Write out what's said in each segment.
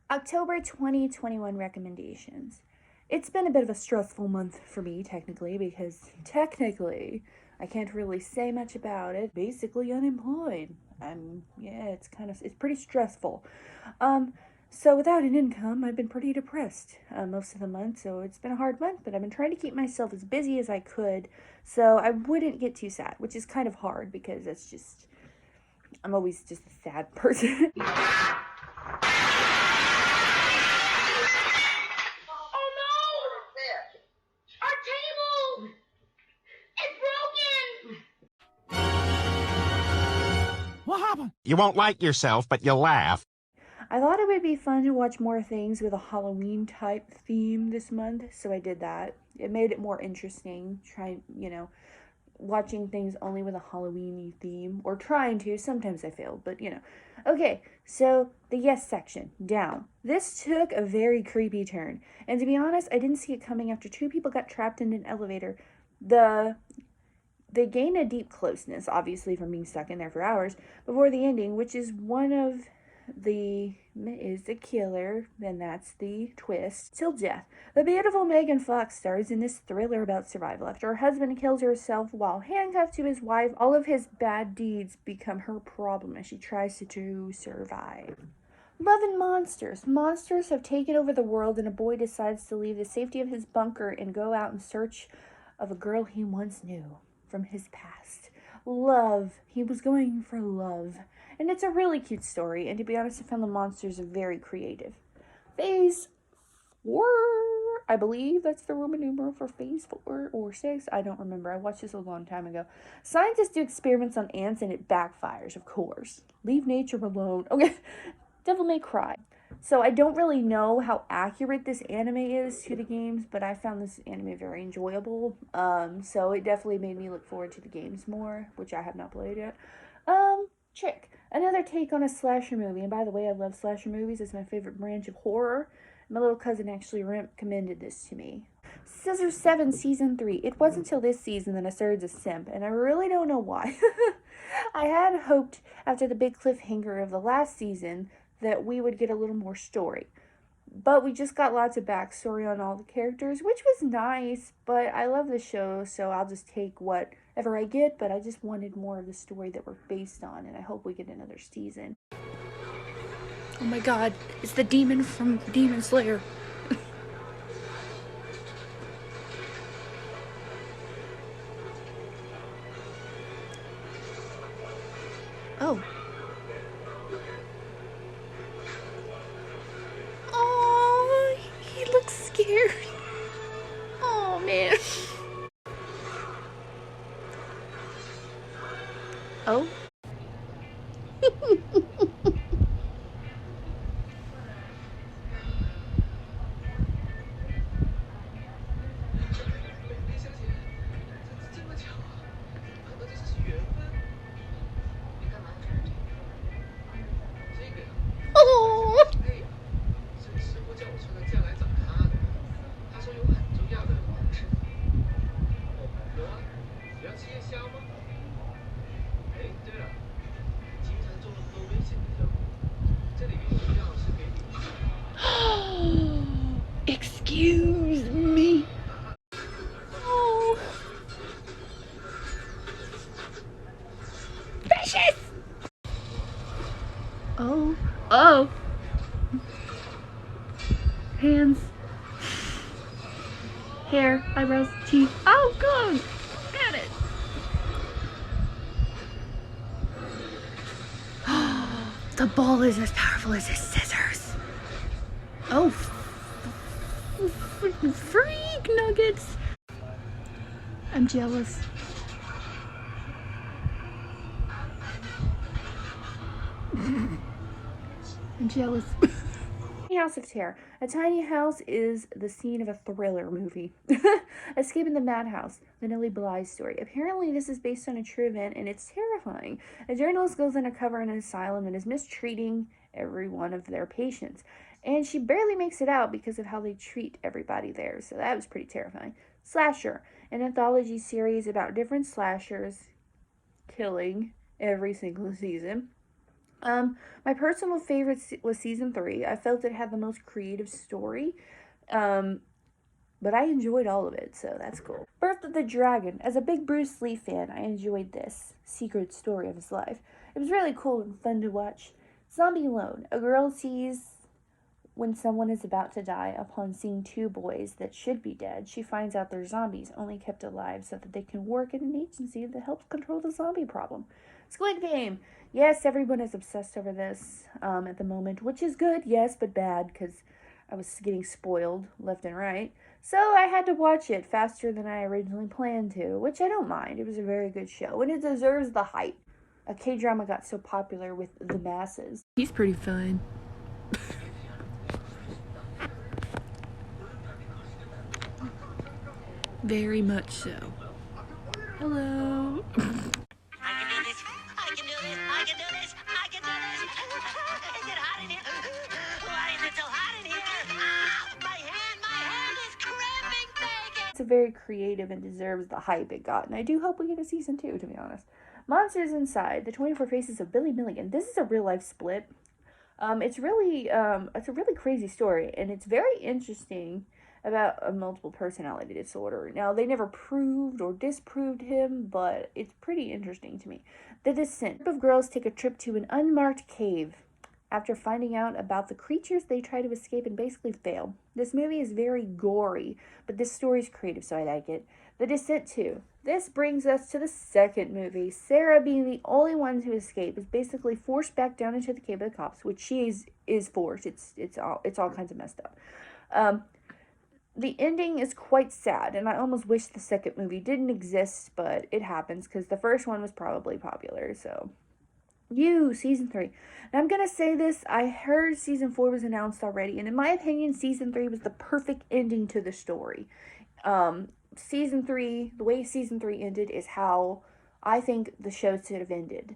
October 2021 recommendations. It's been a bit of a stressful month for me, technically, because technically I can't really say much about it. Basically unemployed. It's pretty stressful. Um, so without an income, I've been pretty depressed most of the month. So it's been a hard month, but I've been trying to keep myself as busy as I could, so I wouldn't get too sad, which is kind of hard because I'm always just a sad person. Oh no! Our table! It's broken! What happened? You won't like yourself, but you'll laugh. I thought it would be fun to watch more things with a Halloween type theme this month, so I did that. It made it more interesting, watching things only with a Halloween theme, or trying to. Sometimes I failed, but. Okay, so the yes section, down. This took a very creepy turn, and to be honest, I didn't see it coming after two people got trapped in an elevator. They gain a deep closeness, obviously, from being stuck in there for hours before the ending, which is the killer, then that's the twist, till death. The beautiful Megan Fox stars in this thriller about survival. After her husband kills herself while handcuffed to his wife, all of his bad deeds become her problem as she tries to survive. Love and monsters. Monsters have taken over the world, and a boy decides to leave the safety of his bunker and go out in search of a girl he once knew from his past. Love. He was going for love. And it's a really cute story, and to be honest, I found the monsters very creative. Phase 4, I believe that's the Roman numeral for phase 4 or 6. I don't remember. I watched this a long time ago. Scientists do experiments on ants, and it backfires, of course. Leave nature alone. Okay, Devil May Cry. So I don't really know how accurate this anime is to the games, but I found this anime very enjoyable. So it definitely made me look forward to the games more, which I have not played yet. Chick. Another take on a slasher movie. And by the way, I love slasher movies. It's my favorite branch of horror. My little cousin actually recommended this to me. Scissor 7 Season 3. It wasn't until this season that I started to simp, and I really don't know why. I had hoped after the big cliffhanger of the last season that we would get a little more story. But we just got lots of backstory on all the characters, which was nice, but I love the show, so I'll just take whatever I get, but I just wanted more of the story that we're based on, and I hope we get another season. Oh my god, it's the demon from Demon Slayer. Oh. Oh, he looks scared. Oh, man. Oh. Oh. Excuse me. Oh. Precious. Oh. Oh. Hands. Hair. Eyebrows. Teeth. Oh, God. Got it. The ball is as powerful as his scissors. Oh. Freak nuggets. I'm jealous. I'm jealous. House of Terror. A tiny house is the scene of a thriller movie. Escaping the Madhouse, the Nellie Bly story. Apparently, this is based on a true event, and it's terrifying. A journalist goes undercover in an asylum and is mistreating every one of their patients. And she barely makes it out because of how they treat everybody there. So that was pretty terrifying. Slasher, an anthology series about different slashers killing every single season. My personal favorite was season 3. I felt it had the most creative story. Um, but I enjoyed all of it, so that's cool. Birth of the Dragon. As a big Bruce Lee fan, I enjoyed this secret story of his life. It was really cool and fun to watch. Zombie Alone. A girl sees when someone is about to die. Upon seeing 2 boys that should be dead, she finds out they're zombies, only kept alive so that they can work at an agency that helps control the zombie problem. Squid Game. Yes, everyone is obsessed over this at the moment, which is good, yes, but bad, because I was getting spoiled left and right. So I had to watch it faster than I originally planned to, which I don't mind. It was a very good show, and it deserves the hype. A K-drama got so popular with the masses. He's pretty fun. Very much so. Hello. I can do this. I can do this. I can do this. I can do this. Is it hot in here? Why is it so hot in here? Ah, my hand is cramping bacon. It's a very creative and deserves the hype it got, and I do hope we get a season 2, to be honest. Monsters Inside, The 24 Faces of Billy Milligan. This is a real life split. It's a really crazy story, and it's very interesting about a multiple personality disorder. Now, they never proved or disproved him, but it's pretty interesting to me. The Descent. A group of girls take a trip to an unmarked cave. After finding out about the creatures, they try to escape and basically fail. This movie is very gory, but this story's creative, so I like it. The Descent 2. This brings us to the second movie. Sarah, being the only one to escape, is basically forced back down into the cave of the cops, which she is forced. It's all kinds of messed up. The ending is quite sad, and I almost wish the second movie didn't exist, but it happens because the first one was probably popular, so. You, season 3. Now I'm gonna say this, I heard season 4 was announced already, and in my opinion, season 3 was the perfect ending to the story. Season 3, the way season 3 ended is how I think the show should have ended.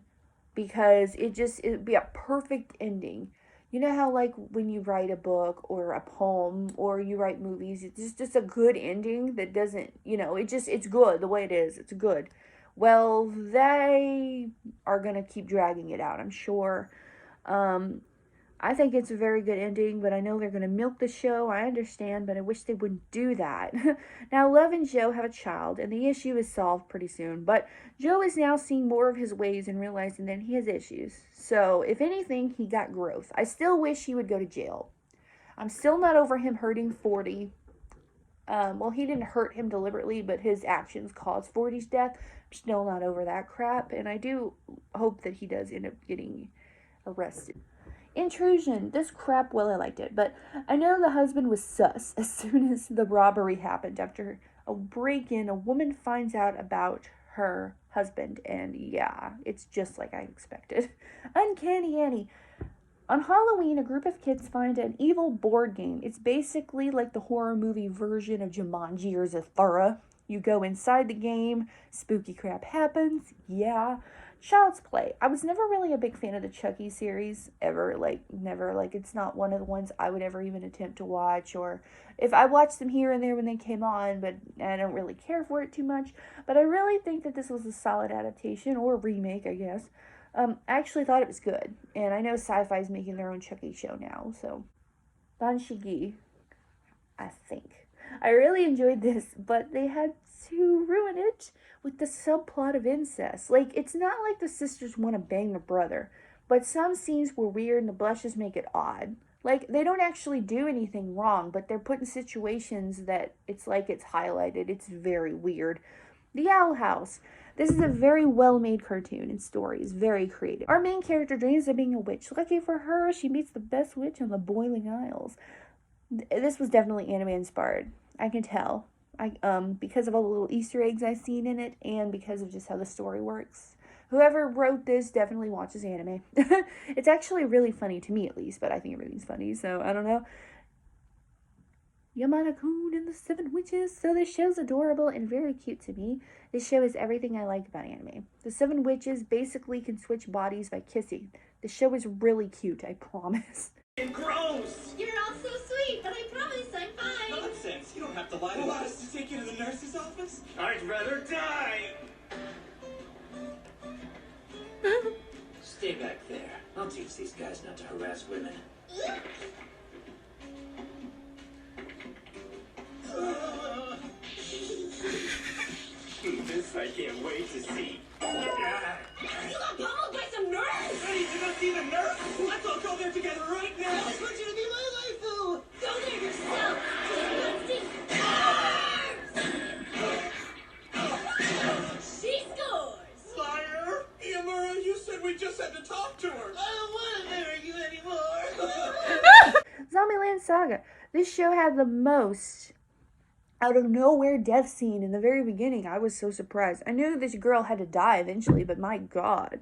Because it'd be a perfect ending. You know how, like, when you write a book or a poem or you write movies, it's just a good ending that doesn't, it's good the way it is. It's good. Well, they are going to keep dragging it out, I'm sure. I think it's a very good ending, but I know they're going to milk the show. I understand, but I wish they wouldn't do that. Now, Love and Joe have a child, and the issue is solved pretty soon. But Joe is now seeing more of his ways and realizing that he has issues. So, if anything, he got growth. I still wish he would go to jail. I'm still not over him hurting 40. Well, he didn't hurt him deliberately, but his actions caused 40's death. I'm still not over that crap, and I do hope that he does end up getting arrested. Intrusion. This crap, well, I liked it, but I know the husband was sus as soon as the robbery happened. After a break-in, a woman finds out about her husband, and yeah, it's just like I expected. Uncanny Annie. On Halloween, a group of kids find an evil board game. It's basically like the horror movie version of Jumanji or Zathura. You go inside the game, spooky crap happens, yeah. Child's Play. I was never really a big fan of the Chucky series, ever, never, it's not one of the ones I would ever even attempt to watch, or if I watched them here and there when they came on, but I don't really care for it too much, but I really think that this was a solid adaptation, or remake, I guess. I actually thought it was good, and I know Sci-Fi's making their own Chucky show now, so. Banshee, I think. I really enjoyed this, but they had to ruin it with the subplot of incest. It's not like the sisters want to bang the brother, but some scenes were weird and the blushes make it odd. They don't actually do anything wrong, but they're put in situations that it's highlighted. It's very weird. The Owl House. This is a very well-made cartoon and story is very creative. Our main character dreams of being a witch. Lucky for her, she meets the best witch on the Boiling Isles. This was definitely anime inspired. I can tell. Because of all the little Easter eggs I've seen in it, and because of just how the story works. Whoever wrote this definitely watches anime. It's actually really funny, to me at least, but I think everything's funny, so I don't know. Yamada-kun and the Seven Witches. So this show's adorable and very cute to me. This show is everything I like about anime. The Seven Witches basically can switch bodies by kissing. The show is really cute, I promise. Gross! You're all so sweet, but I promise I'm fine. Nonsense! You don't have to lie to us to take you to the nurse's office. I'd rather die! Stay back there. I'll teach these guys not to harass women. This I can't wait to see. You got pummeled by some nerds! Ready to go see the nurse? Let's all go there together right now. I just want you to be my waifu! Go there yourself! She scores! Liar! Iamura, you said we just had to talk to her. I don't want to marry you anymore! Zombieland Saga. This show had the most out of nowhere death scene in the very beginning. I was so surprised. I knew this girl had to die eventually, but my god.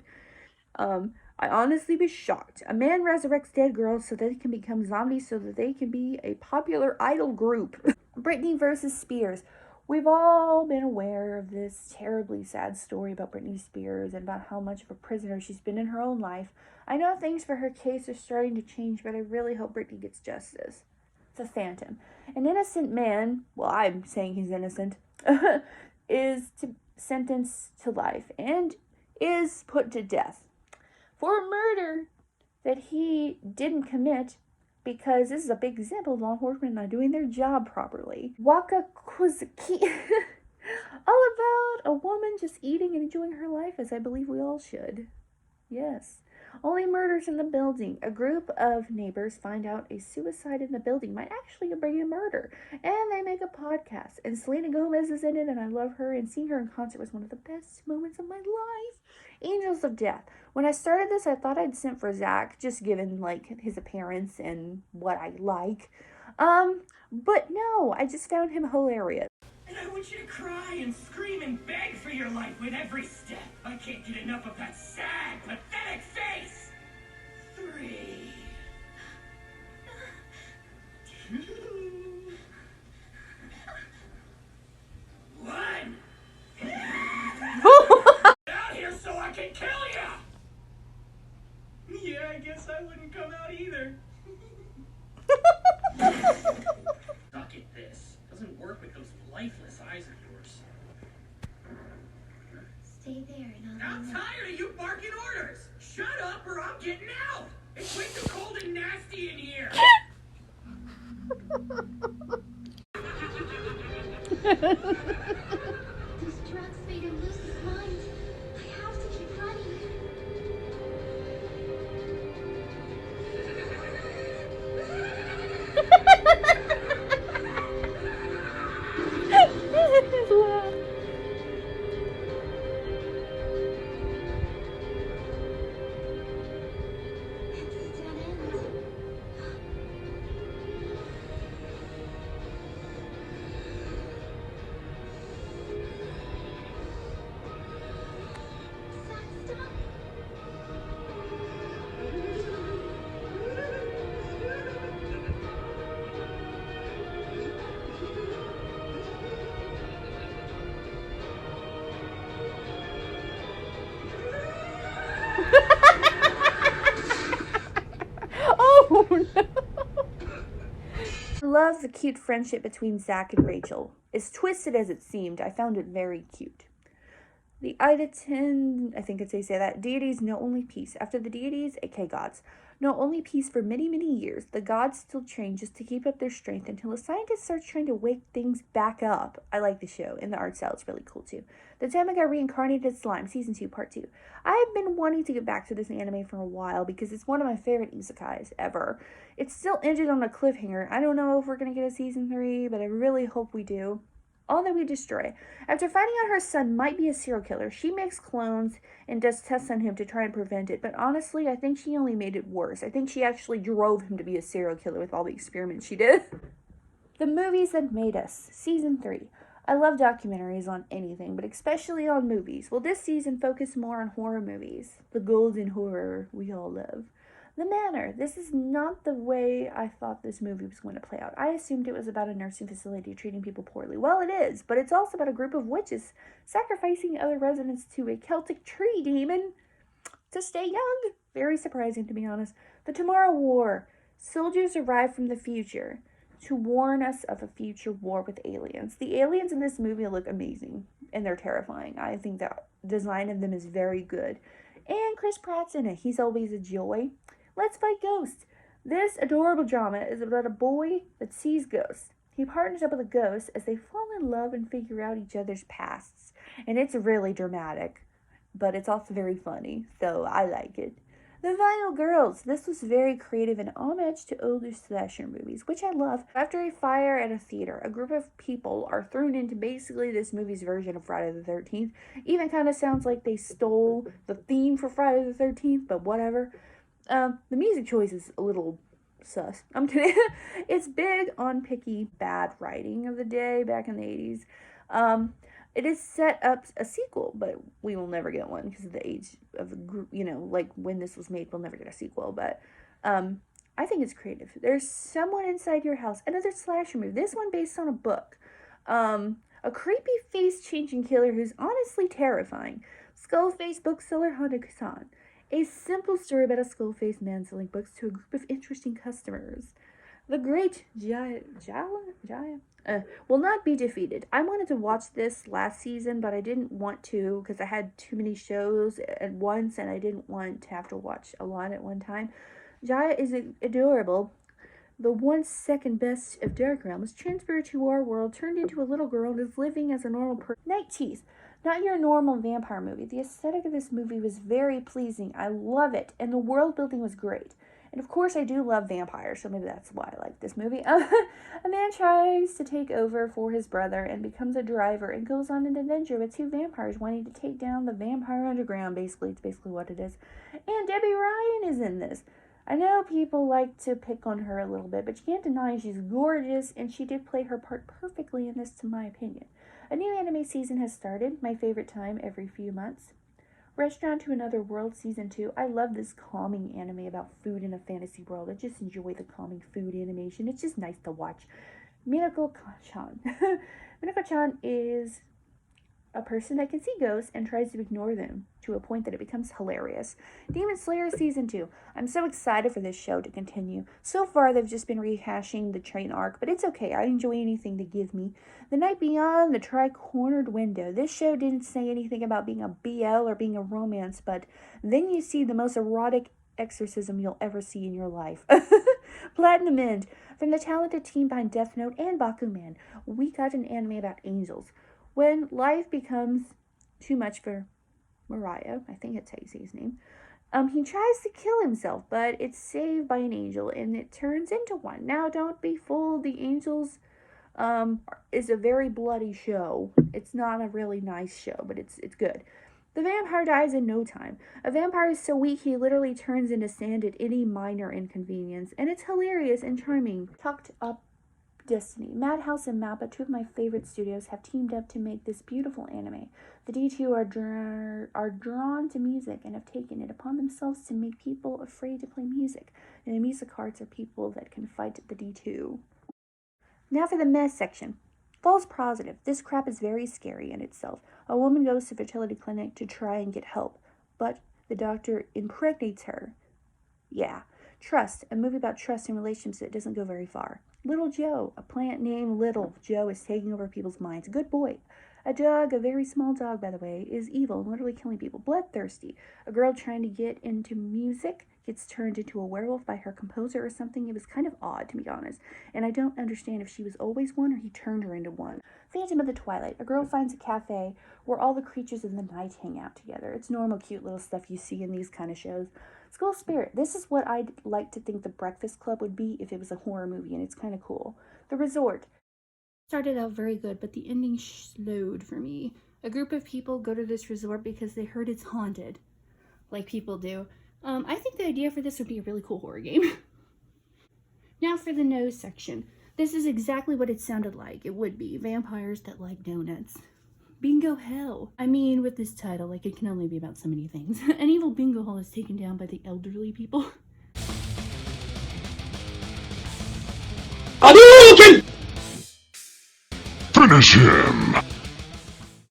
I honestly was shocked. A man resurrects dead girls so they can become zombies so that they can be a popular idol group. Britney versus Spears. We've all been aware of this terribly sad story about Britney Spears and about how much of a prisoner she's been in her own life. I know things for her case are starting to change, but I really hope Britney gets justice. The Phantom. An innocent man, well, I'm saying he's innocent, is sentenced to life and is put to death for a murder that he didn't commit, because this is a big example of law enforcement not doing their job properly. Waka Kwazaki. All about a woman just eating and enjoying her life, as I believe we all should. Yes. Only murders in the building. A group of neighbors find out a suicide in the building might actually bring a murder, and they make a podcast. And Selena Gomez is in it, and I love her, and seeing her in concert was one of the best moments of my life. Angels of Death. When I started this, I thought I'd sent for Zach, just given, like, his appearance and what I like. But no, I just found him hilarious. And I want you to cry and scream and beg for your life with every step. I can't get enough of that sad, pathetic face. 3, 2, 1. Get out here so I can kill you. Yeah, I guess I wouldn't come out either. Suck at this. Doesn't work with those lifeless eyes of yours. Stay there and I'm tired of you barking orders. Shut up or I'm getting out. It's way too cold and nasty in here. These drugs made him lose his mind. I have to keep running. It's a dead end. Zach, stop. Oh no! I love the cute friendship between Zach and Rachel. As twisted as it seemed, I found it very cute. The Idaten, I think it's how you say that, deities know only peace. After the deities, aka gods, know only peace for many, many years, the gods still train just to keep up their strength until the scientists start trying to wake things back up. I like the show, and the art style is really cool too. The Tamaga Reincarnated Slime, Season 2, Part 2. I've been wanting to get back to this anime for a while because it's one of my favorite isekais ever. It's still ended on a cliffhanger. I don't know if we're going to get a Season 3, but I really hope we do. All that we destroy. After finding out her son might be a serial killer, she makes clones and does tests on him to try and prevent it. But honestly, I think she only made it worse. I think she actually drove him to be a serial killer with all the experiments she did. The Movies That Made Us, Season 3. I love documentaries on anything, but especially on movies. Well, this season focused more on horror movies. The golden horror we all love. The Manor. This is not the way I thought this movie was going to play out. I assumed it was about a nursing facility treating people poorly. Well, it is, but it's also about a group of witches sacrificing other residents to a Celtic tree demon to stay young. Very surprising, to be honest. The Tomorrow War. Soldiers arrive from the future to warn us of a future war with aliens. The aliens in this movie look amazing, and they're terrifying. I think the design of them is very good. And Chris Pratt's in it. He's always a joy. Let's Fight Ghosts. This adorable drama is about a boy that sees ghosts. He partners up with a ghost as they fall in love and figure out each other's pasts. And it's really dramatic, but it's also very funny, so I like it. The Final Girls. This was very creative and homage to older slasher movies, which I love. After a fire at a theater, a group of people are thrown into basically this movie's version of Friday the 13th. Even kind of sounds like they stole the theme for Friday the 13th, but whatever. The music choice is a little sus. I'm kidding. It's big on picky bad writing of the day back in the 80s. It is set up a sequel, but we will never get one because of the age of the group, like when this was made, we'll never get a sequel, but I think it's creative. There's Someone Inside Your House, another slasher movie, this one based on a book. A creepy face-changing killer who's honestly terrifying. Skullface bookseller Hana-san. A simple story about a skull-faced man selling books to a group of interesting customers. The Great Jaya will not be defeated. I wanted to watch this last season, but I didn't want to because I had too many shows at once and I didn't want to have to watch a lot at one time. Jaya is adorable. The once second best of Dark Realm was transferred to our world, turned into a little girl, and is living as a normal person. Night Teeth. Not your normal vampire movie. The aesthetic of this movie was very pleasing. I love it, and the world building was great. And of course, I do love vampires, so maybe that's why I like this movie. A man tries to take over for his brother and becomes a driver and goes on an adventure with two vampires wanting to take down the vampire underground, basically. It's basically what it is. And Debbie Ryan is in this. I know people like to pick on her a little bit, but you can't deny she's gorgeous, and she did play her part perfectly in this, to my opinion. A new anime season has started, my favorite time every few months. Restaurant to Another World Season 2. I love this calming anime about food in a fantasy world. I just enjoy the calming food animation. It's just nice to watch. Minako-chan. Minako-chan is a person that can see ghosts and tries to ignore them to a point that it becomes hilarious. Demon Slayer Season 2. I'm so excited for this show to continue. So far, they've just been rehashing the train arc, but it's okay. I enjoy anything they give me. The Night Beyond, The Tri-Cornered Window. This show didn't say anything about being a BL or being a romance, but then you see the most erotic exorcism you'll ever see in your life. Platinum End. From the talented team behind Death Note and Bakuman, we got an anime about angels. When life becomes too much for Mariah, I think that's how you say his name, he tries to kill himself, but it's saved by an angel, and it turns into one. Now, don't be fooled. The Angels is a very bloody show. It's not a really nice show, but it's good. The vampire dies in no time. A vampire is so weak he literally turns into sand at any minor inconvenience, and it's hilarious and charming. Talked up Destiny. Madhouse and Mappa, two of my favorite studios, have teamed up to make this beautiful anime. The D2 are drawn to music and have taken it upon themselves to make people afraid to play music. And the music hearts are people that can fight the D2. Now for the mess section. False positive. This crap is very scary in itself. A woman goes to a fertility clinic to try and get help, but the doctor impregnates her. Yeah. Trust, a movie about trust in relationships that doesn't go very far. Little Joe, a plant named Little Joe is taking over people's minds. Good boy. A dog, a very small dog, by the way, is evil and literally killing people. Bloodthirsty. A girl trying to get into music gets turned into a werewolf by her composer or something. It was kind of odd, to be honest. And I don't understand if she was always one or he turned her into one. Phantom of the Twilight. A girl finds a cafe where all the creatures of the night hang out together. It's normal, cute little stuff you see in these kind of shows. School Spirit. This is what I'd like to think The Breakfast Club would be if it was a horror movie, and it's kind of cool. The Resort. Started out very good, but the ending slowed for me. A group of people go to this resort because they heard it's haunted. Like people do. I think the idea for this would be a really cool horror game. Now for the nose section. This is exactly what it sounded like. It would be vampires that like donuts. Bingo hell. I mean, with this title, like, it can only be about so many things. An evil bingo hall is taken down by the elderly people. Finish him!